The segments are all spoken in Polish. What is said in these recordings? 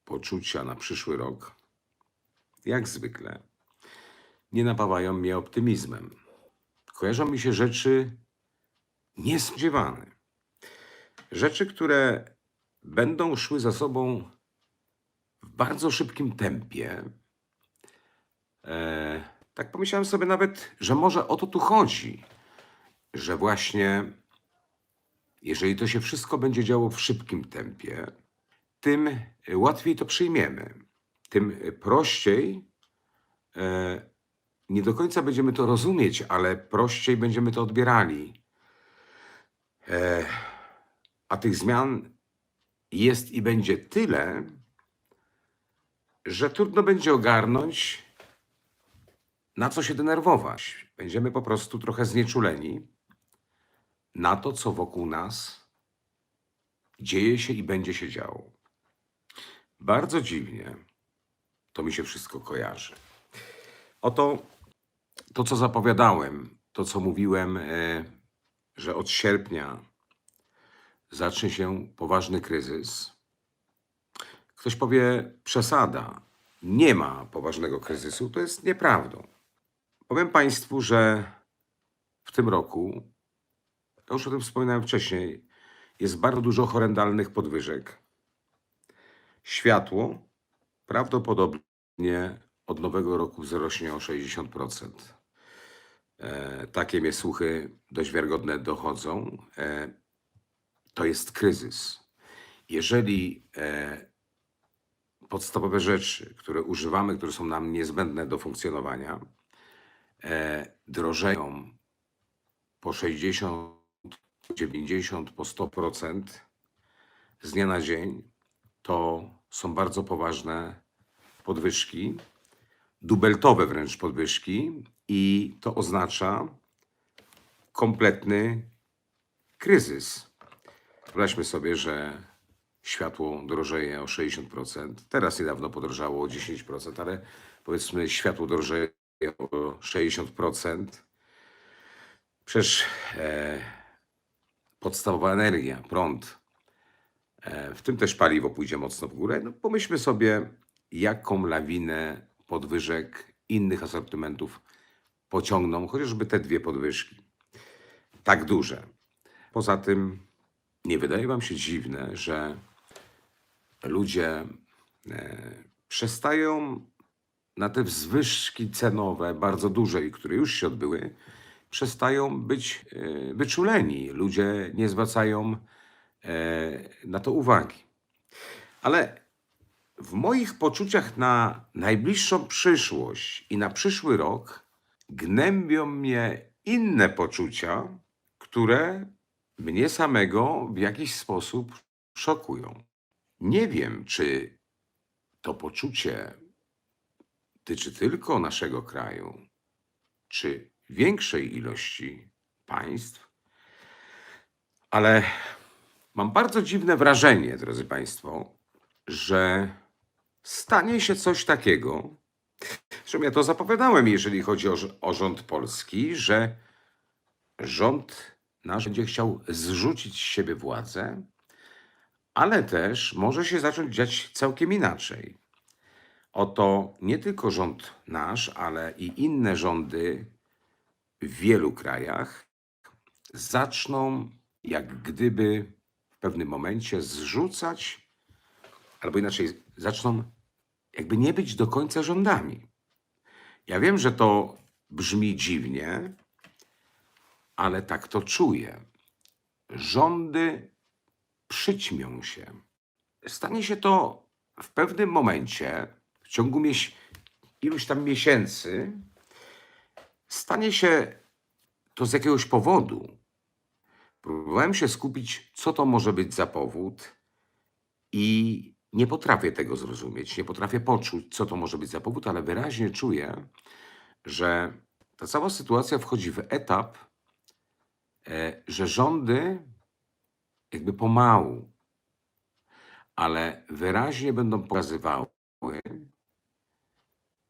poczucia na przyszły rok, jak zwykle, nie napawają mnie optymizmem. Kojarzą mi się rzeczy niespodziewane. Rzeczy, które będą szły za sobą w bardzo szybkim tempie. Tak pomyślałem sobie nawet, że może o to tu chodzi, że właśnie jeżeli to się wszystko będzie działo w szybkim tempie, tym łatwiej to przyjmiemy, tym prościej, nie do końca będziemy to rozumieć, ale prościej będziemy to odbierali. A tych zmian jest i będzie tyle, że trudno będzie ogarnąć, na co się denerwować. Będziemy po prostu trochę znieczuleni na to, co wokół nas dzieje się i będzie się działo. Bardzo dziwnie to mi się wszystko kojarzy. Oto to, co zapowiadałem, to, co mówiłem, że od sierpnia zacznie się poważny kryzys. Ktoś powie, przesada, nie ma poważnego kryzysu. To jest nieprawdą. Powiem Państwu, że w tym roku, ja już o tym wspominałem wcześniej, jest bardzo dużo horrendalnych podwyżek. Światło prawdopodobnie od nowego roku wzrośnie o 60%. Takie mnie słuchy dość wiarygodne dochodzą. To jest kryzys. Jeżeli podstawowe rzeczy, które używamy, które są nam niezbędne do funkcjonowania, drożeją po 60, po 90, po 100% z dnia na dzień, to są bardzo poważne podwyżki, dubeltowe wręcz podwyżki i to oznacza kompletny kryzys. Wyobraźmy sobie, że światło drożeje o 60%. Teraz niedawno podrożało o 10%, ale powiedzmy światło drożeje o 60%. Przecież podstawowa energia, prąd, w tym też paliwo pójdzie mocno w górę. No pomyślmy sobie, jaką lawinę podwyżek innych asortymentów pociągną chociażby te dwie podwyżki. Tak duże. Poza tym nie wydaje wam się dziwne, że ludzie przestają na te wzwyżki cenowe, bardzo duże i które już się odbyły, przestają być wyczuleni. Ludzie nie zwracają na to uwagi. Ale w moich poczuciach na najbliższą przyszłość i na przyszły rok gnębią mnie inne poczucia, które mnie samego w jakiś sposób szokują. Nie wiem, czy to poczucie tyczy tylko naszego kraju, czy większej ilości państw, ale mam bardzo dziwne wrażenie, drodzy Państwo, że stanie się coś takiego, zresztą ja to zapowiadałem, jeżeli chodzi o rząd polski, że rząd nasz będzie chciał zrzucić z siebie władzę, ale też może się zacząć dziać całkiem inaczej. Oto nie tylko rząd nasz, ale i inne rządy w wielu krajach zaczną jak gdyby w pewnym momencie zrzucać, albo inaczej, zaczną jakby nie być do końca rządami. Ja wiem, że to brzmi dziwnie, ale tak to czuję. Rządy przyćmią się. Stanie się to w pewnym momencie, w ciągu iluś tam miesięcy, stanie się to z jakiegoś powodu. Próbowałem się skupić, co to może być za powód i nie potrafię tego zrozumieć, nie potrafię poczuć, co to może być za powód, ale wyraźnie czuję, że ta cała sytuacja wchodzi w etap, że rządy jakby pomału, ale wyraźnie będą pokazywały,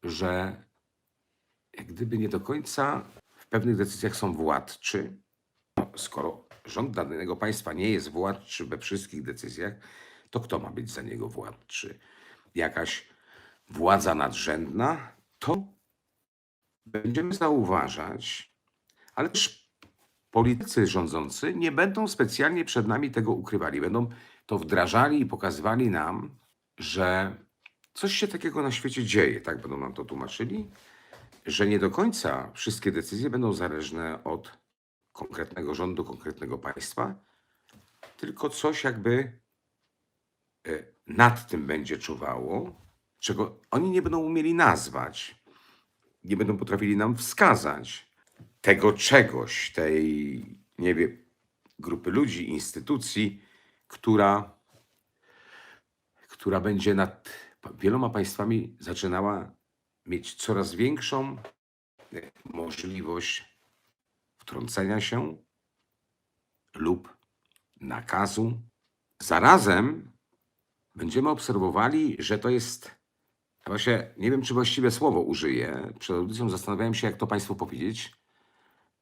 że jak gdyby nie do końca w pewnych decyzjach są władczy. No, skoro rząd danego państwa nie jest władczy we wszystkich decyzjach, to kto ma być za niego władczy? jakaś władza nadrzędna, to będziemy zauważać, ale też politycy rządzący nie będą specjalnie przed nami tego ukrywali. Będą to wdrażali i pokazywali nam, że coś się takiego na świecie dzieje, tak będą nam to tłumaczyli, że nie do końca wszystkie decyzje będą zależne od konkretnego rządu, konkretnego państwa, tylko coś jakby nad tym będzie czuwało, czego oni nie będą umieli nazwać, nie będą potrafili nam wskazać tego czegoś, tej, nie wiem, grupy ludzi, instytucji, która będzie nad wieloma państwami zaczynała mieć coraz większą możliwość wtrącenia się lub nakazu. Zarazem będziemy obserwowali, że to jest, ja właśnie nie wiem, czy właściwe słowo użyję, przed audycją zastanawiałem się, jak to państwu powiedzieć,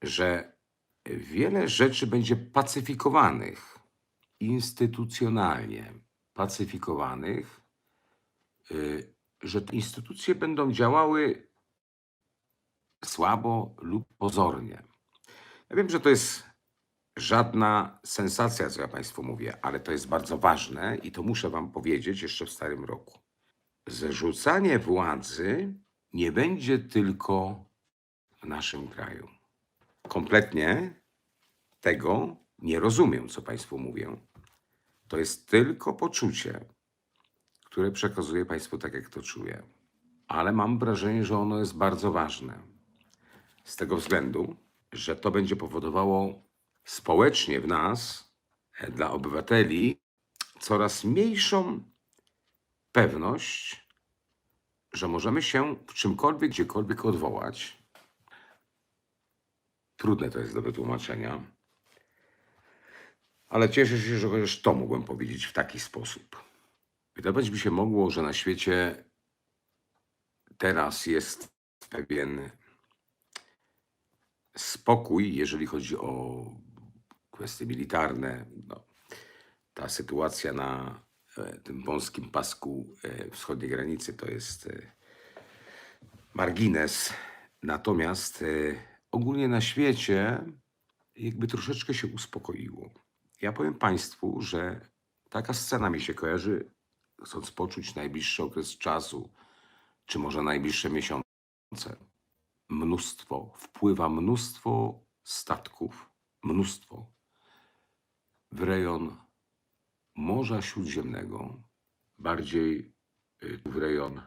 że wiele rzeczy będzie pacyfikowanych, instytucjonalnie pacyfikowanych, że te instytucje będą działały słabo lub pozornie. Ja wiem, że to jest żadna sensacja, co ja państwu mówię, ale to jest bardzo ważne i to muszę wam powiedzieć jeszcze w starym roku. Zrzucanie władzy nie będzie tylko w naszym kraju. Kompletnie tego nie rozumiem, co państwu mówię. To jest tylko poczucie, które przekazuję państwu tak, jak to czuję. Ale mam wrażenie, że ono jest bardzo ważne. Z tego względu, że to będzie powodowało społecznie w nas, dla obywateli, coraz mniejszą pewność, że możemy się w czymkolwiek, gdziekolwiek odwołać. Trudne to jest do wytłumaczenia, ale cieszę się, że chociaż to mogłem powiedzieć w taki sposób. Wydawać mi się mogło, że na świecie teraz jest pewien spokój, jeżeli chodzi o kwestie militarne. No, ta sytuacja na tym wąskim pasku wschodniej granicy to jest margines. Natomiast ogólnie na świecie jakby troszeczkę się uspokoiło. Ja powiem państwu, że taka scena mi się kojarzy, chcąc poczuć najbliższy okres czasu, czy może najbliższe miesiące. Wpływa mnóstwo statków, w rejon Morza Śródziemnego, bardziej w rejon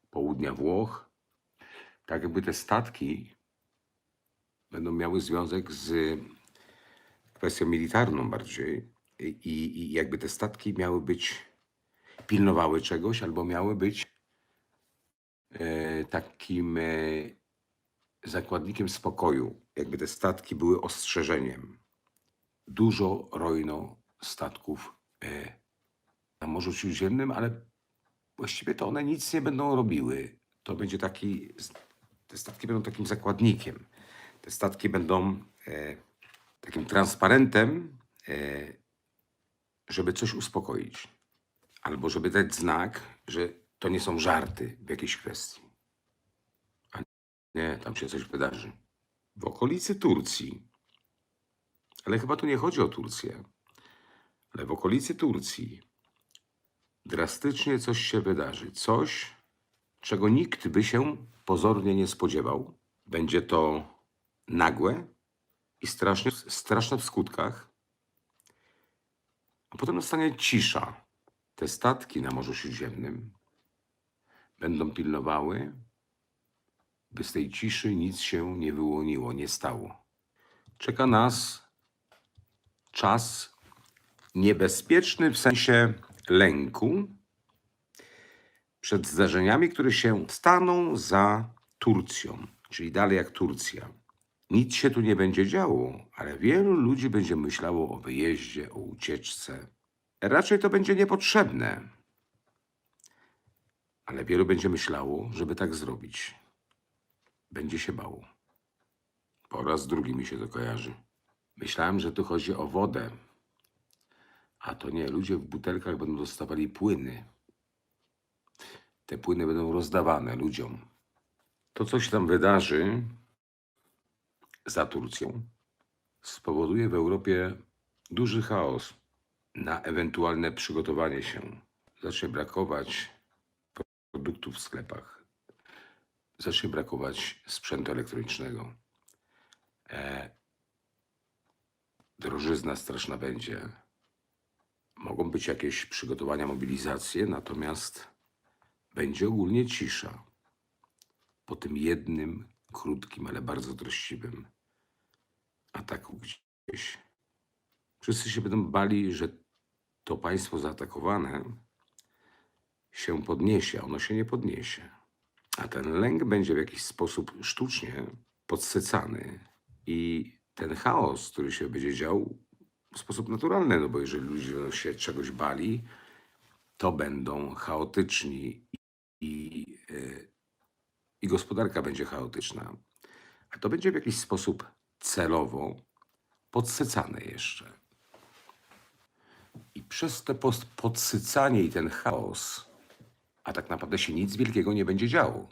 południa Włoch. Tak jakby te statki będą miały związek z kwestią militarną bardziej i jakby te statki miały być, pilnowały czegoś albo miały być takim zakładnikiem spokoju. Jakby te statki były ostrzeżeniem. Dużo rojno statków na Morzu Śródziemnym, ale właściwie to one nic nie będą robiły. To będzie te statki będą takim zakładnikiem. Te statki będą takim transparentem, żeby coś uspokoić. Albo żeby dać znak, że to nie są żarty w jakiejś kwestii. A nie, tam się coś wydarzy. W okolicy Turcji, ale chyba tu nie chodzi o Turcję, ale w okolicy Turcji drastycznie coś się wydarzy. Coś, czego nikt by się pozornie nie spodziewał. Będzie to nagłe i straszne w skutkach. A potem nastanie cisza. Te statki na Morzu Śródziemnym będą pilnowały, by z tej ciszy nic się nie wyłoniło, nie stało. Czeka nas czas niebezpieczny w sensie lęku przed zdarzeniami, które się staną za Turcją, czyli dalej jak Turcja. Nic się tu nie będzie działo, ale wielu ludzi będzie myślało o wyjeździe, o ucieczce. Raczej to będzie niepotrzebne, ale wielu będzie myślało, żeby tak zrobić. Będzie się bało. Po raz drugi mi się to kojarzy. Myślałem, że tu chodzi o wodę, a to nie. Ludzie w butelkach będą dostawali płyny. te płyny będą rozdawane ludziom. To, co się tam wydarzy za Turcją, spowoduje w Europie duży chaos na ewentualne przygotowanie się. Zacznie brakować produktów w sklepach, zacznie brakować sprzętu elektronicznego. Drożyzna straszna będzie. Mogą być jakieś przygotowania, mobilizacje, natomiast będzie ogólnie cisza. Po tym jednym, krótkim, ale bardzo treściwym ataku gdzieś. Wszyscy się będą bali, że to państwo zaatakowane się podniesie, a ono się nie podniesie. A ten lęk będzie w jakiś sposób sztucznie podsycany i ten chaos, który się będzie dział w sposób naturalny, no bo jeżeli ludzie będą się czegoś bali, to będą chaotyczni i, i gospodarka będzie chaotyczna. A to będzie w jakiś sposób celowo podsycane jeszcze. I przez te podsycanie i ten chaos, a tak naprawdę się nic wielkiego nie będzie działo,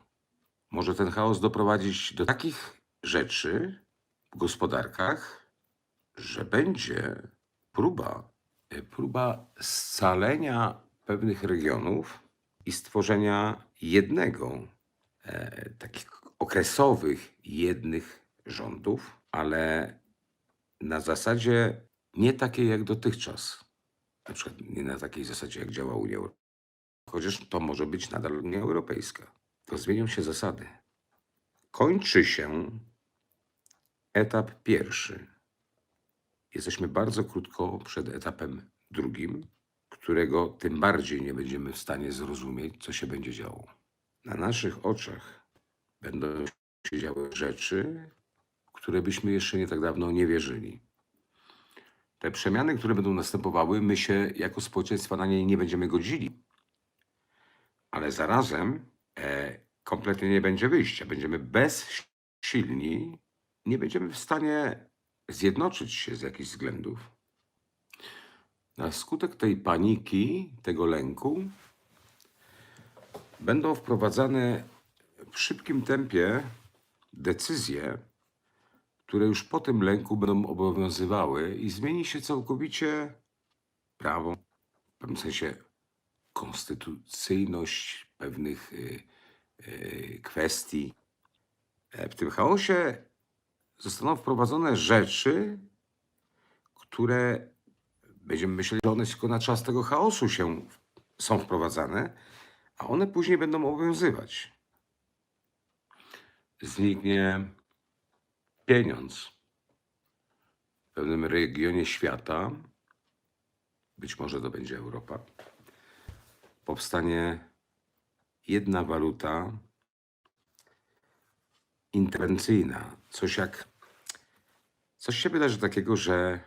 może ten chaos doprowadzić do takich rzeczy w gospodarkach, że będzie próba scalenia pewnych regionów i stworzenia jednego, takich okresowych, jednych rządów, ale na zasadzie nie takiej jak dotychczas. Na przykład nie na takiej zasadzie, jak działa Unia Europejska. Chociaż to może być nadal Unia Europejska. To zmienią się zasady. Kończy się etap pierwszy. Jesteśmy bardzo krótko przed etapem drugim, którego tym bardziej nie będziemy w stanie zrozumieć, co się będzie działo. Na naszych oczach będą się działy rzeczy, w które byśmy jeszcze nie tak dawno nie wierzyli. Te przemiany, które będą następowały, my się jako społeczeństwa na nie nie będziemy godzili. Ale zarazem kompletnie nie będzie wyjścia. Będziemy bezsilni, nie będziemy w stanie zjednoczyć się z jakichś względów. Na skutek tej paniki, tego lęku, będą wprowadzane w szybkim tempie decyzje, które już po tym lęku będą obowiązywały i zmieni się całkowicie prawo, w pewnym sensie konstytucyjność pewnych kwestii. W tym chaosie zostaną wprowadzone rzeczy, które będziemy myśleli, że one tylko na czas tego chaosu są wprowadzane, a one później będą obowiązywać. Zniknie pieniądz w pewnym regionie świata, być może to będzie Europa, powstanie jedna waluta interwencyjna. Coś się wydarzy takiego, że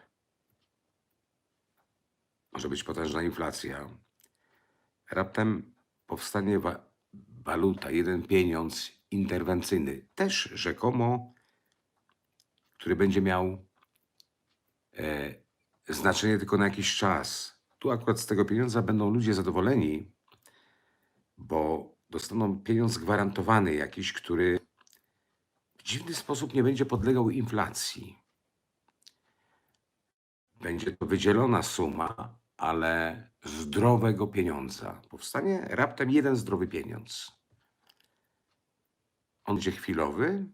może być potężna inflacja. Raptem powstanie waluta, jeden pieniądz interwencyjny, też rzekomo, który będzie miał znaczenie tylko na jakiś czas. Tu akurat z tego pieniądza będą ludzie zadowoleni, bo dostaną pieniądz gwarantowany jakiś, który w dziwny sposób nie będzie podlegał inflacji. Będzie to wydzielona suma, ale zdrowego pieniądza. Powstanie raptem jeden zdrowy pieniądz. On będzie chwilowy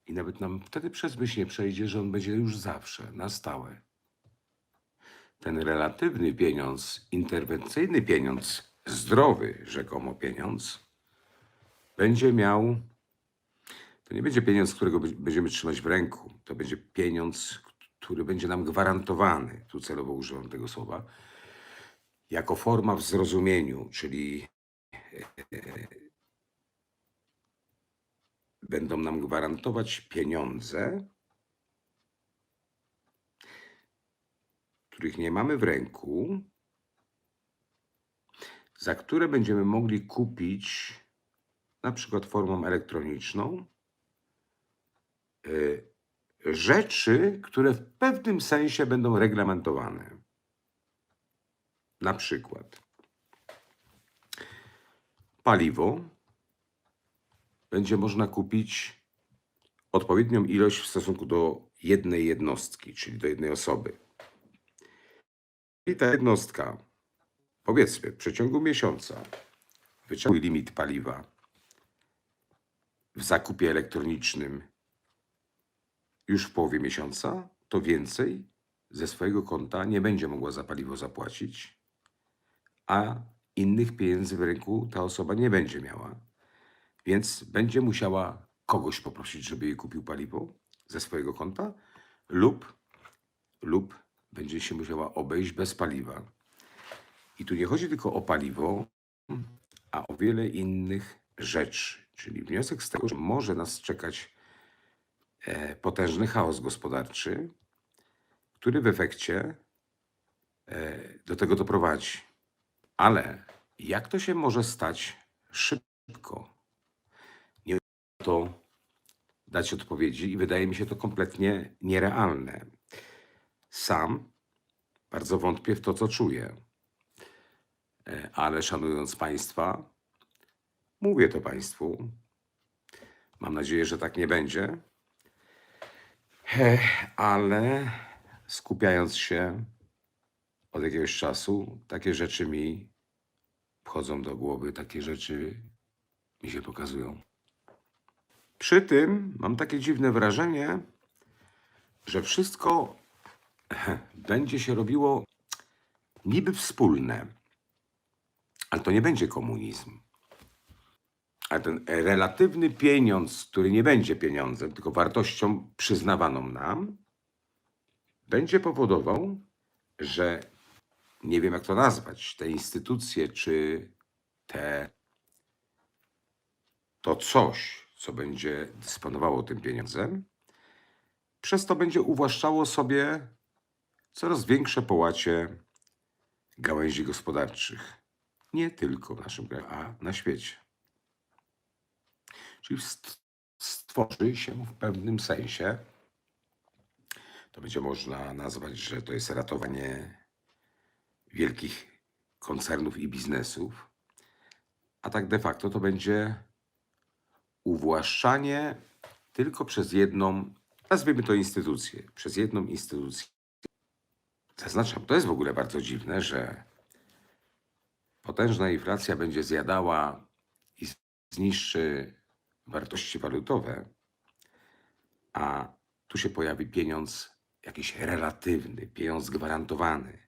i nawet nam wtedy przez myśl nie przejdzie, że on będzie już zawsze, na stałe. Ten relatywny pieniądz, interwencyjny pieniądz, zdrowy rzekomo pieniądz, będzie miał, to nie będzie pieniądz, którego będziemy trzymać w ręku. To będzie pieniądz, który będzie nam gwarantowany, tu celowo używam tego słowa, jako forma w zrozumieniu, czyli będą nam gwarantować pieniądze, których nie mamy w ręku, za które będziemy mogli kupić na przykład formą elektroniczną rzeczy, które w pewnym sensie będą reglamentowane. Na przykład paliwo będzie można kupić odpowiednią ilość w stosunku do jednej jednostki, czyli do jednej osoby. I ta jednostka, powiedzmy, w przeciągu miesiąca wyczerpuje limit paliwa w zakupie elektronicznym już w połowie miesiąca, to więcej ze swojego konta nie będzie mogła za paliwo zapłacić, a innych pieniędzy w ręku ta osoba nie będzie miała. Więc będzie musiała kogoś poprosić, żeby jej kupił paliwo ze swojego konta lub będzie się musiała obejść bez paliwa. I tu nie chodzi tylko o paliwo, a o wiele innych rzeczy. Czyli wniosek z tego, że może nas czekać potężny chaos gospodarczy, który w efekcie do tego doprowadzi. Ale jak to się może stać szybko? Nie to dać odpowiedzi i wydaje mi się to kompletnie nierealne. Sam bardzo wątpię w to, co czuję. Ale szanując Państwa, mówię to Państwu. Mam nadzieję, że tak nie będzie. Ale skupiając się od jakiegoś czasu, takie rzeczy mi wchodzą do głowy, takie rzeczy mi się pokazują. Przy tym mam takie dziwne wrażenie, że wszystko będzie się robiło niby wspólne, ale to nie będzie komunizm. Ale ten relatywny pieniądz, który nie będzie pieniądzem, tylko wartością przyznawaną nam, będzie powodował, że nie wiem jak to nazwać, te instytucje czy to coś, co będzie dysponowało tym pieniądzem, przez to będzie uwłaszczało sobie coraz większe połacie gałęzi gospodarczych. Nie tylko w naszym kraju, a na świecie. Czyli stworzy się w pewnym sensie, to będzie można nazwać, że to jest ratowanie wielkich koncernów i biznesów, a tak de facto to będzie uwłaszczanie tylko przez jedną, nazwijmy to instytucję, przez jedną instytucję. Zaznaczam, to jest w ogóle bardzo dziwne, że potężna inflacja będzie zjadała i zniszczy wartości walutowe, a tu się pojawi pieniądz jakiś relatywny, pieniądz gwarantowany,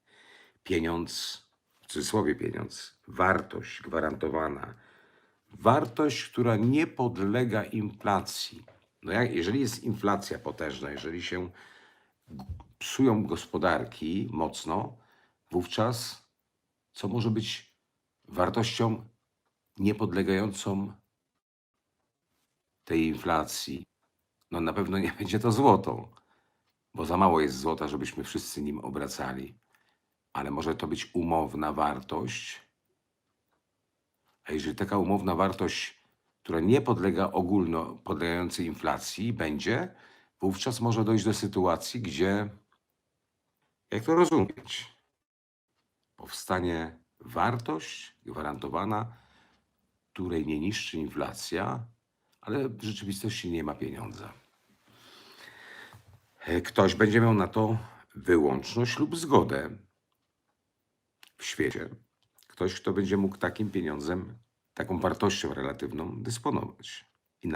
pieniądz, w cudzysłowie pieniądz, wartość gwarantowana, wartość, która nie podlega inflacji. No jeżeli jest inflacja potężna, jeżeli się psują gospodarki mocno, wówczas co może być wartością niepodlegającą tej inflacji? No na pewno nie będzie to złoto, bo za mało jest złota, żebyśmy wszyscy nim obracali. Ale może to być umowna wartość. A jeżeli taka umowna wartość, która nie podlega ogólno podlegającej inflacji, będzie, wówczas może dojść do sytuacji, gdzie, jak to rozumieć, powstanie wartość gwarantowana, której nie niszczy inflacja, ale w rzeczywistości nie ma pieniądza. Ktoś będzie miał na to wyłączność lub zgodę w świecie. Ktoś, kto będzie mógł takim pieniądzem, taką wartością relatywną dysponować i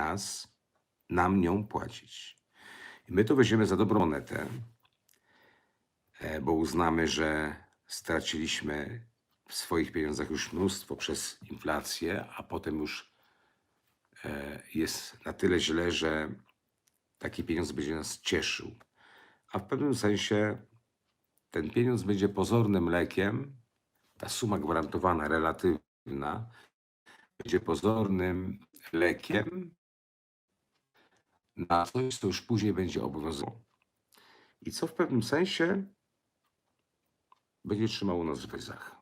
nam nią płacić. I my to weźmiemy za dobrą monetę, bo uznamy, że straciliśmy w swoich pieniądzach już mnóstwo przez inflację, a potem już jest na tyle źle, że taki pieniądz będzie nas cieszył. A w pewnym sensie ten pieniądz będzie pozornym lekiem, ta suma gwarantowana, relatywna, będzie pozornym lekiem na coś, co już później będzie obowiązywało. I co w pewnym sensie będzie trzymało nas w ryzach.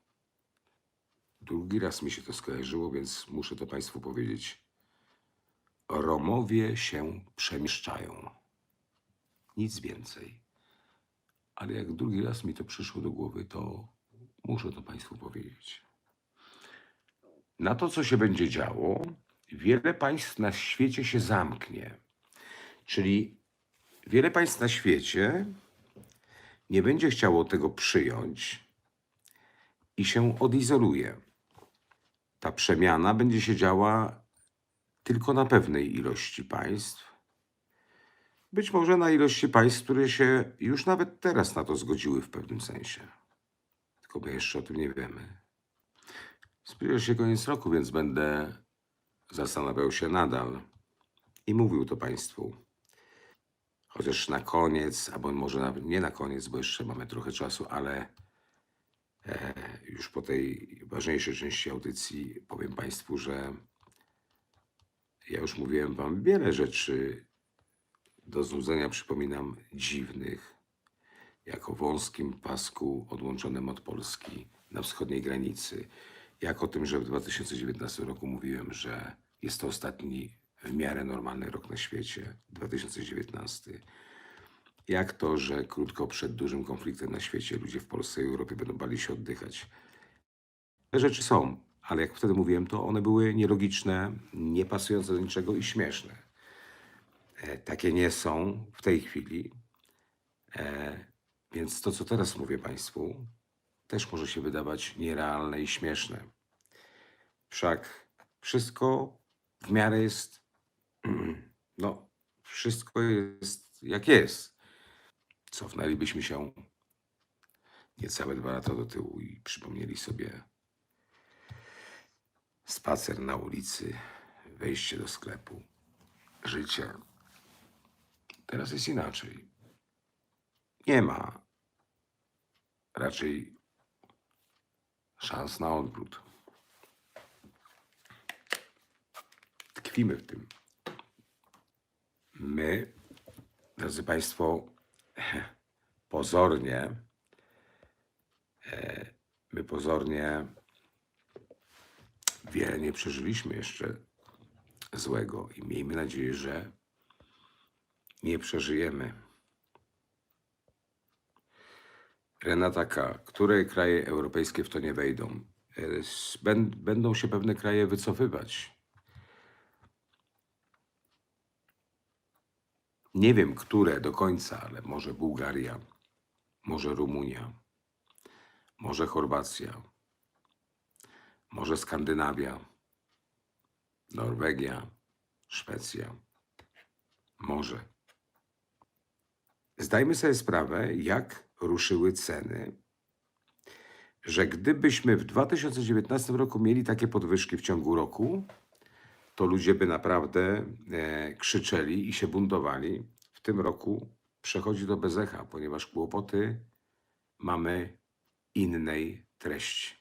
Drugi raz mi się to skojarzyło, więc muszę to Państwu powiedzieć. Romowie się przemieszczają. Nic więcej. Ale jak drugi raz mi to przyszło do głowy, to muszę to Państwu powiedzieć. na to, co się będzie działo, wiele państw na świecie się zamknie. Czyli wiele państw na świecie nie będzie chciało tego przyjąć i się odizoluje. Ta przemiana będzie się działa tylko na pewnej ilości państw. Być może na ilości państw, które się już nawet teraz na to zgodziły w pewnym sensie. Tylko my jeszcze o tym nie wiemy. Zbliża się koniec roku, więc będę zastanawiał się nadal i mówił to państwu. Chociaż na koniec, albo może nawet nie na koniec, bo jeszcze mamy trochę czasu, ale już po tej ważniejszej części audycji powiem państwu, że ja już mówiłem wam wiele rzeczy do znudzenia, przypominam, dziwnych, jak o wąskim pasku odłączonym od Polski na wschodniej granicy, jak o tym, że w 2019 roku mówiłem, że jest to ostatni w miarę normalny rok na świecie, 2019. Jak to, że krótko przed dużym konfliktem na świecie ludzie w Polsce i Europie będą bali się oddychać. Te rzeczy są, ale jak wtedy mówiłem, to one były nielogiczne, niepasujące do niczego i śmieszne. Takie nie są w tej chwili. Więc to, co teraz mówię państwu, też może się wydawać nierealne i śmieszne. Wszak wszystko w miarę jest, no, wszystko jest jak jest. Cofnęlibyśmy się niecałe 2 lata do tyłu i przypomnieli sobie spacer na ulicy, wejście do sklepu, życie. Teraz jest inaczej. Nie ma raczej szans na odwrót. Tkwimy w tym. My, drodzy Państwo, pozornie wiele nie przeżyliśmy jeszcze złego i miejmy nadzieję, że nie przeżyjemy. Renata K. Które kraje europejskie w to nie wejdą? Będą się pewne kraje wycofywać. Nie wiem, które do końca, ale może Bułgaria, może Rumunia, może Chorwacja, może Skandynawia, Norwegia, Szwecja. Może. Zdajmy sobie sprawę, jak ruszyły ceny, że gdybyśmy w 2019 roku mieli takie podwyżki w ciągu roku, to ludzie by naprawdę krzyczeli i się buntowali. W tym roku przechodzi to bez echa, ponieważ kłopoty mamy innej treści.